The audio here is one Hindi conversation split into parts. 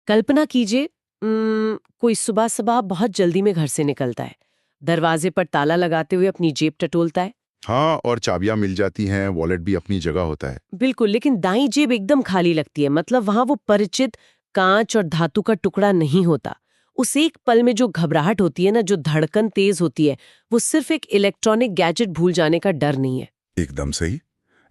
कल्पना कीजिए, कोई सुबह सुबह बहुत जल्दी में घर से निकलता है, दरवाजे पर ताला लगाते हुए अपनी जेब टटोलता है। हाँ, और चाबियां मिल जाती हैं, वॉलेट भी अपनी जगह होता है। बिल्कुल, लेकिन दाईं जेब एकदम खाली लगती है। मतलब वहां वो परिचित कांच और धातु का टुकड़ा नहीं होता। उस एक पल में जो घबराहट होती है ना, जो धड़कन तेज होती है, वो सिर्फ एक इलेक्ट्रॉनिक गैजेट भूल जाने का डर नहीं है। एकदम सही।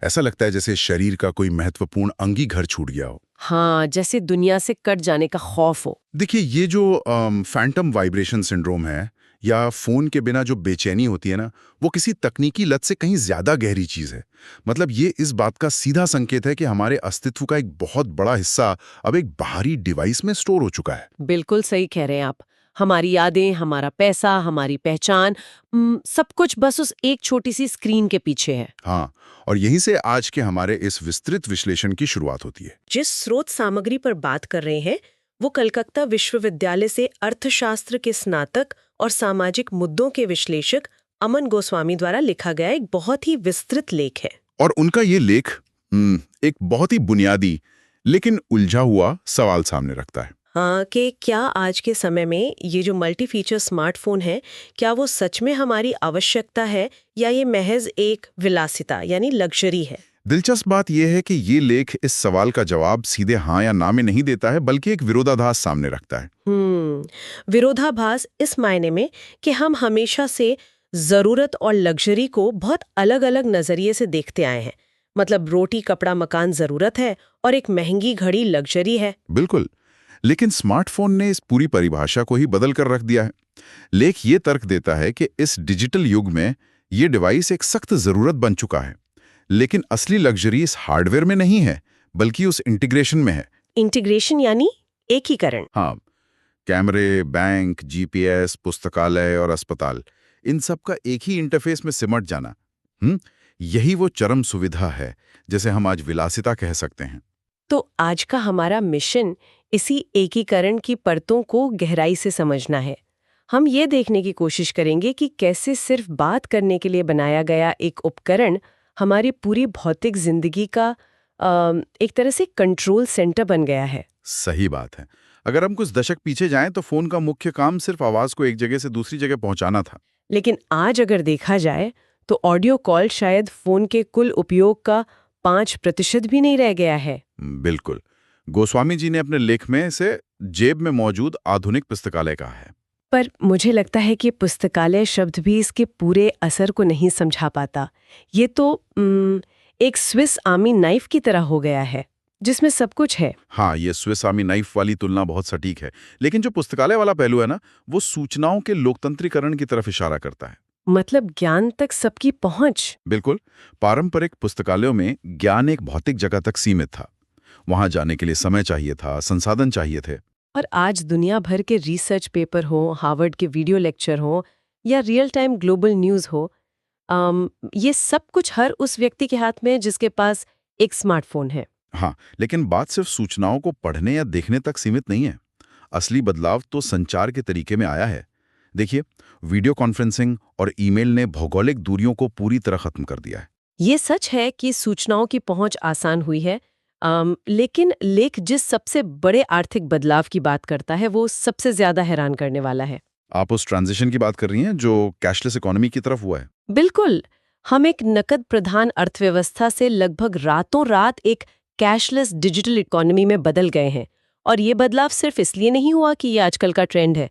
ऐसा लगता है जैसे शरीर का कोई महत्वपूर्ण अंग ही घर छूट गया हो। हाँ, जैसे दुनिया से कट जाने का खौफ हो। देखिए, ये जो फैंटम वाइब्रेशन सिंड्रोम है या फोन के बिना जो बेचैनी होती है ना, वो किसी तकनीकी लत से कहीं ज्यादा गहरी चीज है। मतलब ये इस बात का सीधा संकेत है कि हमारे अस्तित्व का एक बहुत बड़ा हिस्सा अब एक बाहरी डिवाइस में स्टोर हो चुका है। बिल्कुल सही कह रहे हैं आप। हमारी यादें, हमारा पैसा, हमारी पहचान, सब कुछ बस उस एक छोटी सी स्क्रीन के पीछे है। हाँ, और यहीं से आज के हमारे इस विस्तृत विश्लेषण की शुरुआत होती है। जिस स्रोत सामग्री पर बात कर रहे हैं वो कलकत्ता विश्वविद्यालय से अर्थशास्त्र के स्नातक और सामाजिक मुद्दों के विश्लेषक अमन गोस्वामी द्वारा लिखा गया एक बहुत ही विस्तृत लेख है। और उनका ये लेख एक बहुत ही बुनियादी लेकिन उलझा हुआ सवाल सामने रखता है। हाँ, कि क्या आज के समय में ये जो मल्टी फीचर स्मार्टफोन है, क्या वो सच में हमारी आवश्यकता है या ये महज एक विलासिता यानी लग्जरी है। दिलचस्प बात यह है कि ये लेख इस सवाल का जवाब सीधे हाँ या ना में नहीं देता है, बल्कि एक विरोधाभास सामने रखता है। विरोधाभास इस मायने में कि हम हमेशा से जरूरत और लग्जरी को बहुत अलग अलग नजरिए से देखते आए हैं। मतलब रोटी कपड़ा मकान जरूरत है और एक महंगी घड़ी लग्जरी है। बिल्कुल, लेकिन स्मार्टफोन ने इस पूरी परिभाषा को ही बदल कर रख दिया है। लेख ये तर्क देता है कि इस डिजिटल युग में ये डिवाइस एक सख्त जरूरत बन चुका है, लेकिन असली लग्जरी इस हार्डवेयर में नहीं है, बल्कि उस इंटीग्रेशन में है। इंटीग्रेशन यानी एकीकरण। हाँ, कैमरे, बैंक, जीपीएस, पुस्तकालय और अस्पताल, इन सब का एक ही इंटरफेस में सिमट जाना। यही वो चरम सुविधा है जिसे हम आज विलासिता कह सकते हैं। तो आज का हमारा मिशन इसी एकीकरण की परतों को गहराई से समझना है। हम ये देखने की कोशिश करेंगे कि कैसे सिर्फ बात करने के लिए बनाया गया एक उपकरण हमारी पूरी भौतिक जिंदगी का एक तरह से कंट्रोल सेंटर बन गया है। सही बात है। अगर हम कुछ दशक पीछे जाएं तो फोन का मुख्य काम सिर्फ आवाज को एक जगह से दूसरी जगह पहुंचाना था। लेकिन आज अगर देखा जाए तो ऑडियो कॉल शायद फोन के कुल उपयोग का 5% भी नहीं रह गया है। बिल्कुल। गोस्वामी जी ने अपने लेख में इसे जेब में मौजूद आधुनिक पुस्तकालय कहा है। पर मुझे लगता है कि पुस्तकालय शब्द भी इसके पूरे असर को नहीं समझा पाता। ये तो एक स्विस आर्मी नाइफ की तरह हो गया है जिसमें सब कुछ है। हाँ, ये स्विस आर्मी नाइफ वाली तुलना बहुत सटीक है, लेकिन जो पुस्तकालय वाला पहलू है ना, वो सूचनाओं के लोकतंत्रीकरण की तरफ इशारा करता है। मतलब ज्ञान तक सबकी पहुंच। बिल्कुल। पारंपरिक पुस्तकालयों में ज्ञान एक भौतिक जगह तक सीमित था। वहां जाने के लिए समय चाहिए था, संसाधन चाहिए थे। और आज दुनिया भर के रिसर्च पेपर हो, हार्वर्ड के वीडियो लेक्चर हो या रियल टाइम ग्लोबल न्यूज़ हो, ये सब कुछ हर उस व्यक्ति के हाथ में है जिसके पास एक स्मार्टफोन है। हाँ, लेकिन बात सिर्फ सूचनाओं को पढ़ने या देखने तक सीमित नहीं है। असली बदलाव तो संचार के तरीके में आया है। देखिए, वीडियो कॉन्फ्रेंसिंग और ईमेल ने भौगोलिक दूरियों को पूरी तरह खत्म कर दिया है। ये सच है कि सूचनाओं की पहुंच आसान हुई है, लेकिन लेख जिस सबसे बड़े आर्थिक बदलाव की बात करता है वो सबसे ज्यादा हैरान करने वाला है। आप उस ट्रांजिशन की बात कर रही हैं जो कैशलेस इकोनॉमी की तरफ हुआ है। बिल्कुल। हम एक नकद प्रधान अर्थव्यवस्था से लगभग रातों रात एक कैशलेस डिजिटल इकोनॉमी में बदल गए हैं। और ये बदलाव सिर्फ इसलिए नहीं हुआ कि ये आजकल का ट्रेंड है।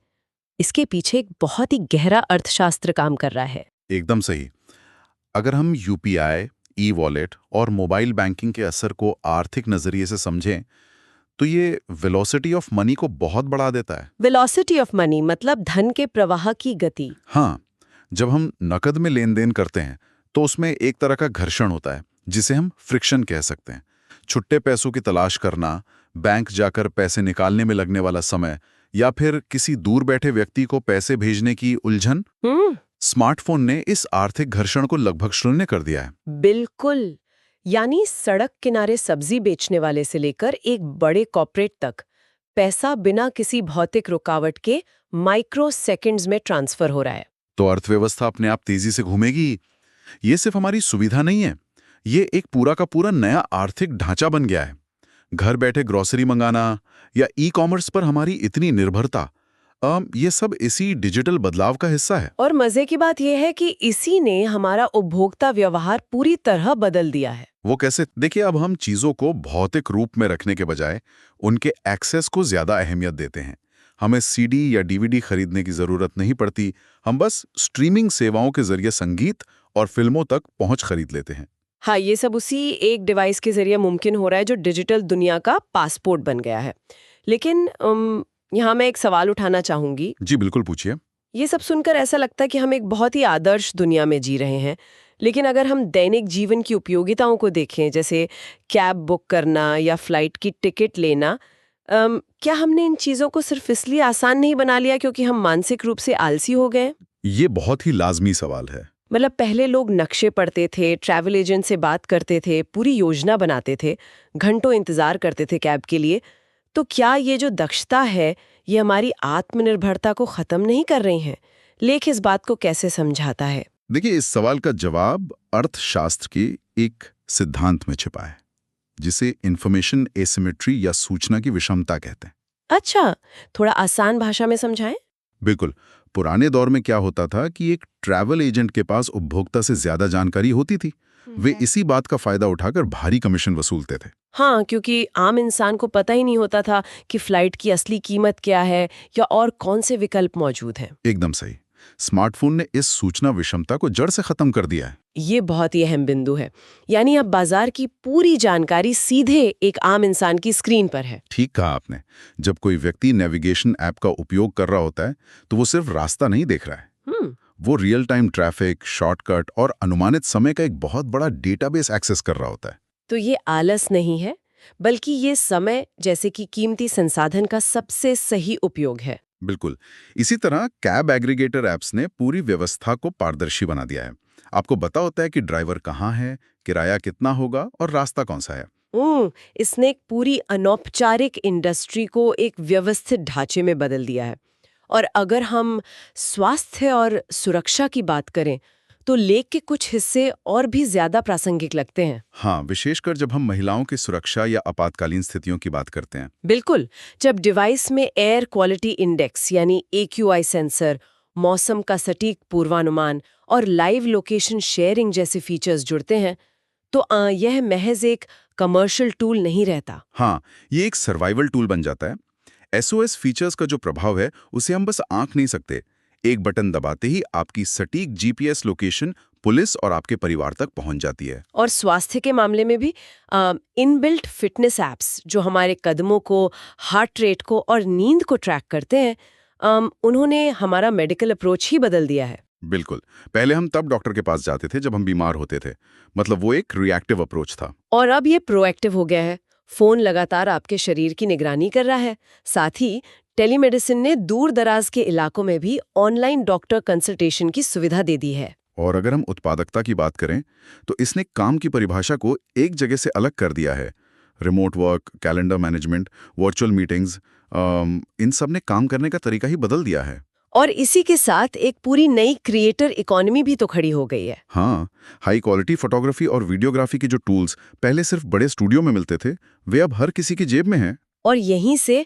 इसके पीछे एक बहुत ही गहरा अर्थशास्त्र काम कर रहा है। एकदम सही। अगर हम यूपीआई, ई वॉलेट और मोबाइल बैंकिंग के असर को आर्थिक नजरिए से समझें तो ये वेलोसिटी ऑफ मनी को बहुत बढ़ा देता है। वेलोसिटी ऑफ मनी मतलब धन के प्रवाह की गति। हाँ, जब हम नकद में लेन देन करते हैं तो उसमें एक तरह का घर्षण होता है जिसे हम फ्रिक्शन कह सकते हैं। छुट्टे पैसों की तलाश करना, बैंक जाकर पैसे निकालने में लगने वाला समय या फिर किसी दूर बैठे व्यक्ति को पैसे भेजने की उलझन, स्मार्टफोन ने इस आर्थिक घर्षण को लगभग शून्य कर दिया है। बिल्कुल। यानी सड़क किनारे सब्जी बेचने वाले से लेकर एक बड़े कॉर्पोरेट तक पैसा बिना किसी भौतिक रुकावट के माइक्रो सेकंड्स में ट्रांसफर हो रहा है। तो अर्थव्यवस्था अपने आप तेजी से घूमेगी। ये सिर्फ हमारी सुविधा नहीं है, ये एक पूरा का पूरा नया आर्थिक ढांचा बन गया है। घर बैठे ग्रोसरी मंगाना या ई-कॉमर्स पर हमारी इतनी निर्भरता, ये सब इसी डिजिटल बदलाव का हिस्सा है। और मजे की बात यह है कि इसी ने हमारा उपभोक्ता व्यवहार पूरी तरह बदल दिया है। वो कैसे? देखिए, अब हम चीजों को भौतिक रूप में रखने के बजाय उनके एक्सेस को ज्यादा अहमियत देते हैं। हमें सीडी या डीवीडी खरीदने की जरूरत नहीं पड़ती, हम बस स्ट्रीमिंग सेवाओं के जरिए संगीत और फिल्मों तक पहुंच खरीद लेते हैं। हाँ, ये सब उसी एक डिवाइस के जरिए मुमकिन हो रहा है जो डिजिटल दुनिया का पासपोर्ट बन गया है। लेकिन यहाँ मैं एक सवाल उठाना चाहूंगी। जी बिल्कुल, पूछिए। ये सब सुनकर ऐसा लगता है कि हम एक बहुत ही आदर्श दुनिया में जी रहे हैं। लेकिन अगर हम दैनिक जीवन की उपयोगिताओं को देखें, जैसे कैब बुक करना या फ्लाइट की टिकट लेना, क्या हमने इन चीज़ों को सिर्फ इसलिए आसान नहीं बना लिया क्योंकि हम मानसिक रूप से आलसी हो गए? ये बहुत ही लाजमी सवाल है। मतलब पहले लोग नक्शे पढ़ते थे, ट्रैवल एजेंट से बात करते थे, पूरी योजना बनाते थे, घंटों इंतजार करते थे कैब के लिए। तो क्या ये जो दक्षता है, ये हमारी आत्मनिर्भरता को खत्म नहीं कर रही है? लेख इस बात को कैसे समझाता है? देखिए, इस सवाल का जवाब अर्थशास्त्र के एक सिद्धांत में छिपा है, जिसे इंफॉर्मेशन एसिमेट्री या सूचना की विषमता कहते हैं। अच्छा, थोड़ा आसान भाषा में समझाएं। बिल्कुल। पुराने दौर में क्या होता था कि एक ट्रैवल एजेंट के पास उपभोक्ता से ज्यादा जानकारी होती थी। वे इसी बात का फायदा उठाकर भारी कमीशन वसूलते थे। हाँ, क्योंकि आम इंसान को पता ही नहीं होता था कि फ्लाइट की असली कीमत क्या है या और कौन से विकल्प मौजूद हैं। एकदम सही। स्मार्टफोन ने इस सूचना विषमता को जड़ से खत्म कर दिया है। ये बहुत ही अहम बिंदु है। यानी अब बाजार की पूरी जानकारी सीधे एक आम इंसान की स्क्रीन पर है। ठीक कहा आपने। जब कोई व्यक्ति नेविगेशन ऐप का उपयोग कर रहा होता है, तो वो सिर्फ रास्ता नहीं देख रहा है, वो रियल टाइम ट्रैफिक, शॉर्टकट और अनुमानित समय का एक बहुत बड़ा डेटाबेस एक्सेस कर रहा होता है। तो ये आलस नहीं है, बल्कि ये समय जैसे कि कीमती संसाधन का सबसे सही उपयोग है। बिल्कुल। इसी तरह कैब एग्रीगेटर ऐप्स ने पूरी व्यवस्था को पारदर्शी बना दिया है। आपको पता होता है कि ड्राइवर कहाँ है, किराया कितना होगा और रास्ता कौन सा है। इसने एक पूरी अनौपचारिक इंडस्ट्री को एक व्यवस्थित ढांचे में बदल दिया है। और अगर हम स्वास्थ्य और सुरक्षा की बात करें, तो लेख के कुछ हिस्से और भी ज्यादा प्रासंगिक लगते हैं। हाँ, विशेषकर जब हम महिलाओं की सुरक्षा या आपातकालीन स्थितियों की बात करते हैं। बिल्कुल। जब डिवाइस में एयर क्वालिटी इंडेक्स यानी AQI सेंसर, मौसम का सटीक पूर्वानुमान और लाइव लोकेशन शेयरिंग जैसे फीचर्स जुड़ते हैं, तो यह महज एक कमर्शियल टूल नहीं रहता। हाँ, ये एक सर्वाइवल टूल बन जाता है। SOS फीचर्स का जो प्रभाव है, उसे हम बस आंक नहीं सकते। एक बटन दबाते ही आपकी सटीक GPS लोकेशन पुलिस और आपके परिवार तक पहुंच जाती है। और स्वास्थ्य के मामले में भी इनबिल्ट फिटनेस ऐप्स जो हमारे कदमों को, हार्ट रेट को और नींद को ट्रैक करते हैं, उन्होंने हमारा मेडिकल अप्रोच ही बदल दिया है। बिल्कुल। पहले हम तब डॉक्टर के पास जाते थे जब हम बीमार होते थे, मतलब वो एक रिएक्टिव अप्रोच था। और अब ये प्रोएक्टिव हो गया है। फोन लगातार आपके शरीर की निगरानी कर रहा है। साथ ही टेलीमेडिसिन ने दूर दराज के इलाकों में भी ऑनलाइन डॉक्टर कंसल्टेशन की सुविधा दे दी है। और अगर हम उत्पादकता की बात करें, तो इसने काम की परिभाषा को एक जगह से अलग कर दिया है। Remote work, calendar management, virtual meetings, इन सब ने काम करने का तरीका ही बदल दिया है। और इसी के साथ एक पूरी नई क्रिएटर इकोनॉमी भी तो खड़ी हो गई है। हाँ, हाई क्वालिटी फोटोग्राफी और वीडियोग्राफी के जो टूल्स पहले सिर्फ बड़े स्टूडियो में मिलते थे, वे अब हर किसी की जेब में हैं। और यहीं से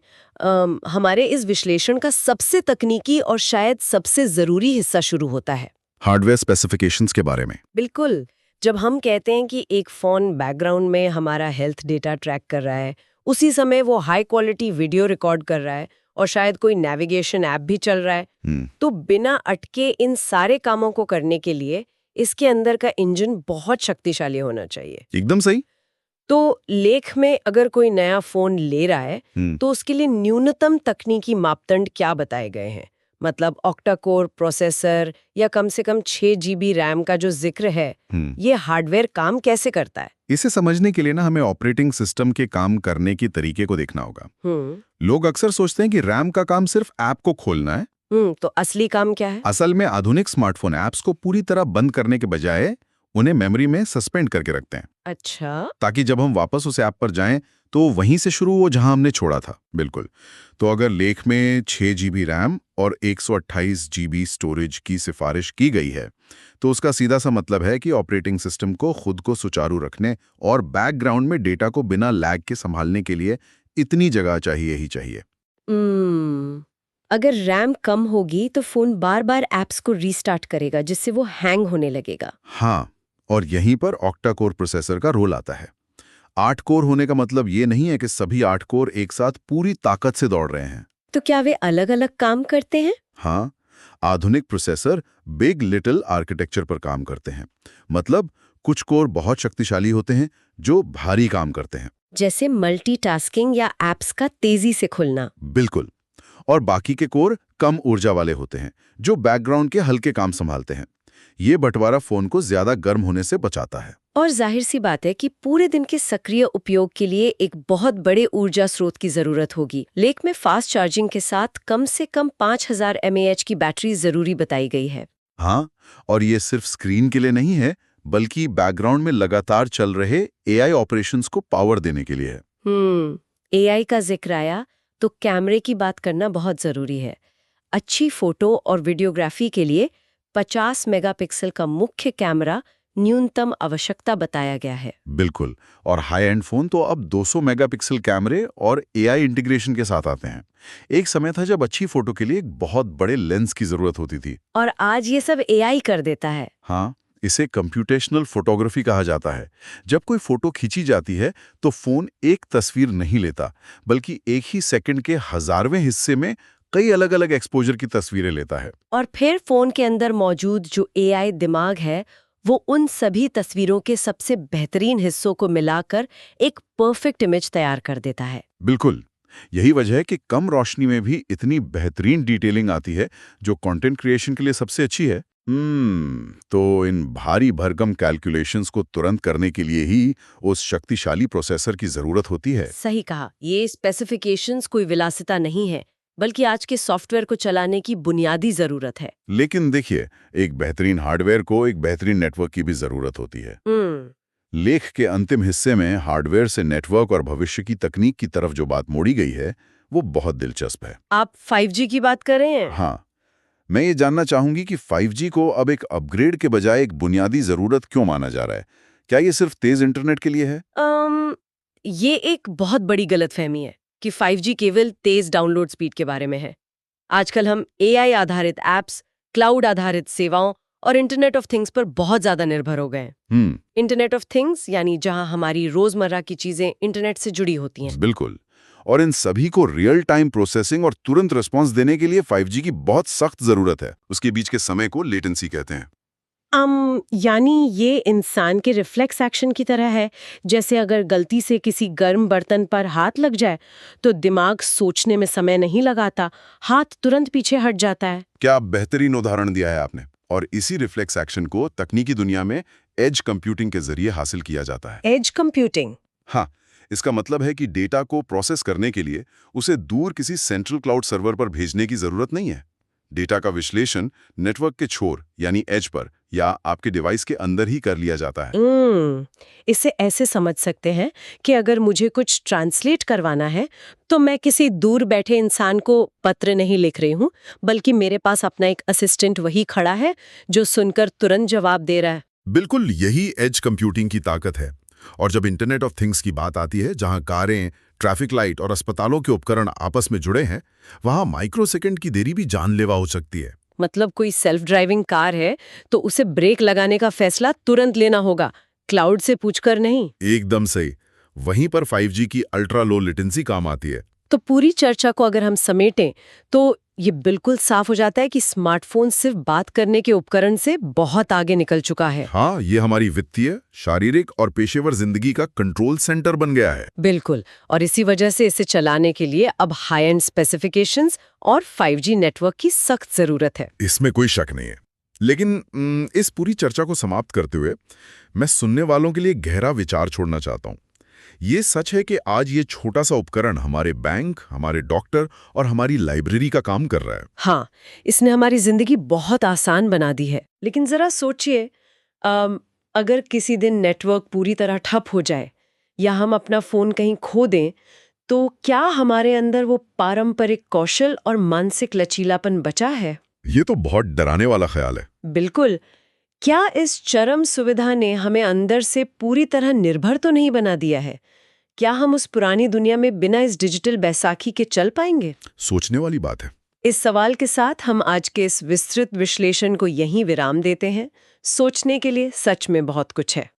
हमारे इस विश्लेषण का सबसे तकनीकी और शायद सबसे जरूरी हिस्सा शुरू होता है, हार्डवेयर स्पेसिफिकेशंस के बारे में। बिल्कुल। जब हम कहते हैं कि एक फोन बैकग्राउंड में हमारा हेल्थ डेटा ट्रैक कर रहा है, उसी समय वो हाई क्वालिटी वीडियो रिकॉर्ड कर रहा है और शायद कोई नेविगेशन ऐप भी चल रहा है, तो बिना अटके इन सारे कामों को करने के लिए इसके अंदर का इंजन बहुत शक्तिशाली होना चाहिए। एकदम सही। तो लेख में अगर कोई नया फोन ले रहा है, तो उसके लिए न्यूनतम तकनीकी मापदंड क्या बताए गए हैं? मतलब ऑक्टा कोर प्रोसेसर या कम से कम 6 GB रैम का जो जिक्र है, ये हार्डवेयर काम कैसे करता है? इसे समझने के लिए ना हमें ऑपरेटिंग सिस्टम के काम करने की तरीके को देखना होगा। लोग अक्सर सोचते हैं कि रैम का काम सिर्फ ऐप को खोलना है। तो असली काम क्या है? असल में आधुनिक स्मार्टफोन ऐप्स को पूरी तरह बंद करने के बजाय उन्हें मेमोरी में सस्पेंड करके रखते हैं। अच्छा। ताकि जब हम वापस उस ऐप पर जाएं तो वहीं से शुरू हो जहां हमने छोड़ा था। बिल्कुल। तो अगर लेख में 6 GB रैम और 128 GB स्टोरेज की सिफारिश की गई है, तो उसका सीधा सा मतलब है कि ऑपरेटिंग सिस्टम को खुद को सुचारू रखने और बैकग्राउंड में डेटा को बिना लैग के संभालने के लिए इतनी जगह चाहिए ही चाहिए। अगर रैम कम होगी तो फोन बार बार ऐप्स को रीस्टार्ट करेगा, जिससे वो हैंग होने लगेगा। हाँ, और यहीं पर ऑक्टा कोर प्रोसेसर का रोल आता है। 8 कोर होने का मतलब ये नहीं है कि सभी 8 कोर एक साथ पूरी ताकत से दौड़ रहे हैं। तो क्या वे अलग अलग काम करते हैं? हाँ, आधुनिक प्रोसेसर बिग लिटिल आर्किटेक्चर पर काम करते हैं। मतलब कुछ कोर बहुत शक्तिशाली होते हैं जो भारी काम करते हैं। जैसे मल्टीटास्किंग या ऐप्स का तेजी से खुलना। बिल्कुल। और बाकी के कोर कम ऊर्जा वाले होते हैं जो बैकग्राउंड के हल्के काम संभालते हैं। ये बंटवारा फोन को ज्यादा गर्म होने से बचाता है। और जाहिर सी बात है कि पूरे दिन के सक्रिय उपयोग के लिए एक बहुत बड़े ऊर्जा स्रोत की जरूरत होगी। लेख में फास्ट चार्जिंग के साथ कम से कम 5000 mAh की बैटरी जरूरी बताई गई है। हाँ, और ये सिर्फ स्क्रीन के लिए नहीं है, बल्कि बैकग्राउंड में लगातार चल रहे AI ऑपरेशंस को पावर देने के लिए है। AI का जिक्र आया तो कैमरे की बात करना बहुत जरूरी है। अच्छी फोटो और वीडियोग्राफी के लिए 50 मेगापिक्सल का मुख्य कैमरा न्यूनतम आवश्यकता बताया गया है। बिल्कुल, और हाई एंड फोन तो अब 200 मेगापिक्सल कैमरे और AI इंटीग्रेशन के साथ आते हैं। एक समय था जब अच्छी फोटो के लिए एक बहुत बड़े लेंस की जरूरत होती थी। और आज ये सब AI कर देता है। हाँ, इसे कंप्यूटेशनल फोटोग्राफी कहा जाता है। जब कोई फोटो खींची जाती है तो फोन एक तस्वीर नहीं लेता, बल्कि एक ही सेकंड के 1000वें हिस्से में कई अलग अलग एक्सपोजर की तस्वीरें लेता है। और फिर फोन के अंदर मौजूद जो AI दिमाग है, वो उन सभी तस्वीरों के सबसे बेहतरीन हिस्सों को मिलाकर एक परफेक्ट इमेज तैयार कर देता है। बिल्कुल, यही वजह है कि कम रोशनी में भी इतनी बेहतरीन डिटेलिंग आती है, जो कंटेंट क्रिएशन के लिए सबसे अच्छी है। तो इन भारी भरकम कैलकुलेशंस को तुरंत करने के लिए ही उस शक्तिशाली प्रोसेसर की जरूरत होती है। सही कहा, ये स्पेसिफिकेशंस कोई विलासिता नहीं है, बल्कि आज के सॉफ्टवेयर को चलाने की बुनियादी जरूरत है। लेकिन देखिए, एक बेहतरीन हार्डवेयर को एक बेहतरीन नेटवर्क की भी जरूरत होती है। लेख के अंतिम हिस्से में हार्डवेयर से नेटवर्क और भविष्य की तकनीक की तरफ जो बात मोड़ी गई है, वो बहुत दिलचस्प है। आप 5G की बात कर रहे हैं? हाँ, मैं ये जानना चाहूंगी कि 5G को अब एक अपग्रेड के बजाय एक बुनियादी जरूरत क्यों माना जा रहा है? क्या ये सिर्फ तेज इंटरनेट के लिए है? ये एक बहुत बड़ी गलतफहमी है कि 5G केवल तेज डाउनलोड स्पीड के बारे में है। आजकल हम AI आधारित ऐप्स, क्लाउड आधारित सेवाओं और इंटरनेट ऑफ थिंग्स पर बहुत ज्यादा निर्भर हो गए हैं। इंटरनेट ऑफ थिंग्स यानी जहां हमारी रोजमर्रा की चीजें इंटरनेट से जुड़ी होती हैं। बिल्कुल, और इन सभी को रियल टाइम प्रोसेसिंग और तुरंत रिस्पांस देने के लिए 5G की बहुत सख्त जरूरत है। उसके बीच के समय को लेटेंसी कहते हैं। यानी ये इंसान के रिफ्लेक्स एक्शन की तरह है। जैसे अगर गलती से किसी गर्म बर्तन पर हाथ लग जाए तो दिमाग सोचने में समय नहीं लगाता, हाथ तुरंत पीछे हट जाता है। क्या बेहतरीन उदाहरण दिया है आपने। और इसी रिफ्लेक्स एक्शन को तकनीकी दुनिया में एज कंप्यूटिंग के जरिए हासिल किया जाता है। Edge computing? हाँ, इसका मतलब है कि डेटा को प्रोसेस करने के लिए उसे दूर किसी सेंट्रल क्लाउड सर्वर पर भेजने की जरूरत नहीं है। डेटा का विश्लेषण नेटवर्क के छोर यानी एज पर या आपके डिवाइस के अंदर ही कर लिया जाता है। इसे ऐसे समझ सकते हैं कि अगर मुझे कुछ ट्रांसलेट करवाना है तो मैं किसी दूर बैठे इंसान को पत्र नहीं लिख रही हूँ, बल्कि मेरे पास अपना एक असिस्टेंट वही खड़ा है जो सुनकर तुरंत जवाब दे रहा है। बिल्कुल, यही एज कंप्यूटिंग की ताकत है। और जब इंटरनेट ऑफ थिंग्स की बात आती है, जहां कारें, ट्रैफिक लाइट और अस्पतालों के उपकरण आपस में जुड़े हैं, वहां माइक्रोसेकंड की देरी भी जानलेवा हो सकती है। मतलब कोई सेल्फ ड्राइविंग कार है तो उसे ब्रेक लगाने का फैसला तुरंत लेना होगा, क्लाउड से पूछकर नहीं। एकदम सही। वहीं पर 5G की अल्ट्रा लो लेटेंसी काम आती है। तो पूरी चर्चा को अगर हम समेटें तो ये बिल्कुल साफ हो जाता है कि स्मार्टफोन सिर्फ बात करने के उपकरण से बहुत आगे निकल चुका है। हाँ, ये हमारी वित्तीय, शारीरिक और पेशेवर जिंदगी का कंट्रोल सेंटर बन गया है। बिल्कुल, और इसी वजह से इसे चलाने के लिए अब हाई एंड स्पेसिफिकेशंस और 5G नेटवर्क की सख्त जरूरत है। इसमें कोई शक नहीं है। लेकिन इस पूरी चर्चा को समाप्त करते हुए मैं सुनने वालों के लिए गहरा विचार छोड़ना चाहता हूँ। ये सच है कि आज ये छोटा सा उपकरण हमारे बैंक, हमारे डॉक्टर और हमारी लाइब्रेरी का काम कर रहा है। हाँ, इसने हमारी जिंदगी बहुत आसान बना दी है। लेकिन जरा सोचिए, अगर किसी दिन नेटवर्क पूरी तरह ठप हो जाए या हम अपना फोन कहीं खो दें, तो क्या हमारे अंदर वो पारंपरिक कौशल और मानसिक लचीलापन बचा है? ये तो बहुत डराने वाला ख्याल है। बिल्कुल। क्या इस चरम सुविधा ने हमें अंदर से पूरी तरह निर्भर तो नहीं बना दिया है? क्या हम उस पुरानी दुनिया में बिना इस डिजिटल बैसाखी के चल पाएंगे? सोचने वाली बात है। इस सवाल के साथ हम आज के इस विस्तृत विश्लेषण को यहीं विराम देते हैं। सोचने के लिए सच में बहुत कुछ है।